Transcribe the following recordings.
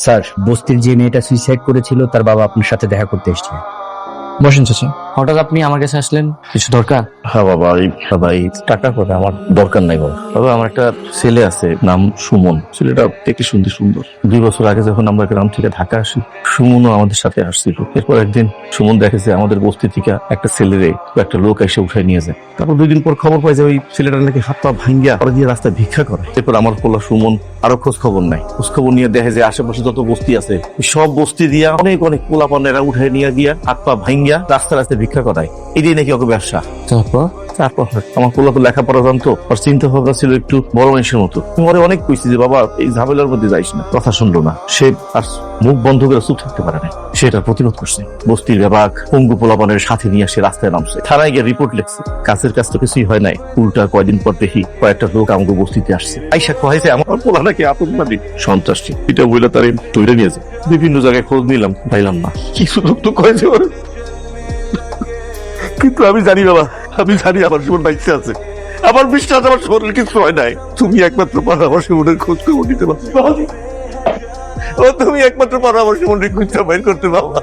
Sir, বস্তির যে মেয়েটা সুইসাইড করেছিল তার বাবা আপনার সাথে দেখা করতে এসেছে। বসেন চাচা। হঠাৎ আপনি আমার কাছে আসলেন, কিছু দরকার? হ্যাঁ বাবা, এই টাকা করে আমার দরকার নাই বাবা। বাবা, আমার একটা ছেলে আছে, নাম সুমন। ছেলেটা দেখতে সুন্দর। 2 বছর আগে যখন আমরা গ্রাম থেকে ঢাকা আসি, সুমনও আমাদের সাথে আসছিল। এরপর একদিন সুমন দেখেছে আমাদের বস্তি থেকে একটা ছেলেরে একটা লোক এসে উঠাই নিয়ে যায়। তারপর 2 দিন পর খবর পাই যে ওই ছেলেটা নাকি হাত পা ভাঙ্গিয়া পরে দিয়ে রাস্তায় ভিক্ষা করে। এরপর আমার পোলা সুমন আরো খোঁজ খবর নাই। খোঁজ খবর নিয়ে দেখে যে আশেপাশে যত বস্তি আছে সব বস্তি দিয়া অনেক পোলাপানেরা উঠাই নিয়ে গিয়া হাত পা ভাঙ্গিয়া রাস্তায় ভিক্ষা করায়। এটাই নাকি ওকে ব্যবসা। তারপর আমার পোলা তো লেখাপড়া জানতো, আর চিন্তা ভাবনা ছিল একটু বড় মানুষের মতো। আমি ওরে অনেক কইছি যে বাবা এই ঝামেলার মধ্যে যাইস না, কথা শুনলো না। সে আর মুখ বন্ধ করে চুপ থাকতে পারে না, সেটা প্রতিরোধ করছে। বস্তির ব্যাপার পঙ্গু পোলাপানের সাথে নিয়ে সে রাস্তায় নামছে, থানায় গিয়ে রিপোর্ট লিখছে। কাছের কাজ তো কিছুই হয় নাই। উল্টা কয়দিন পর দেখি কয়েকটা লোক আমাকে বস্তিতে আসছে, আইসা কয়েছে আমার পোলা নাকি আতঙ্কবাদী সন্ত্রাসী। এটা বইলে তার তৈরি নিয়েছে। বিভিন্ন জায়গায় খোঁজ নিলাম, পাইলাম না। কিছু লোক তো কয়েছে ওর, কিন্তু আমি জানি বাবা, আমি জানি আমার জীবন বাইচে আছে। আমার বিশ্বাস আমার শরীর কিছু হয় নাই। তুমি একমাত্র পারো আমার জীবনের খোঁজ খবর নিতে পারো। ও তুমি একমাত্র পারো আমার জীবনের খুঁজতে বাইর করতে বাবা।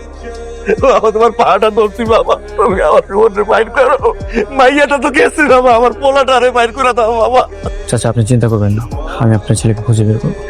বাবা তোমার পাহাড়টা ধরছি বাবা, তুমি আমার জীবনের বাইর করো। মাইয়াটা তো গেছে বাবা, আমার পোলাটা আরে বাইর করে দাও বাবা। চাচা আপনি চিন্তা করবেন না, আমি আপনার ছেলেকে খুঁজে বের করবো।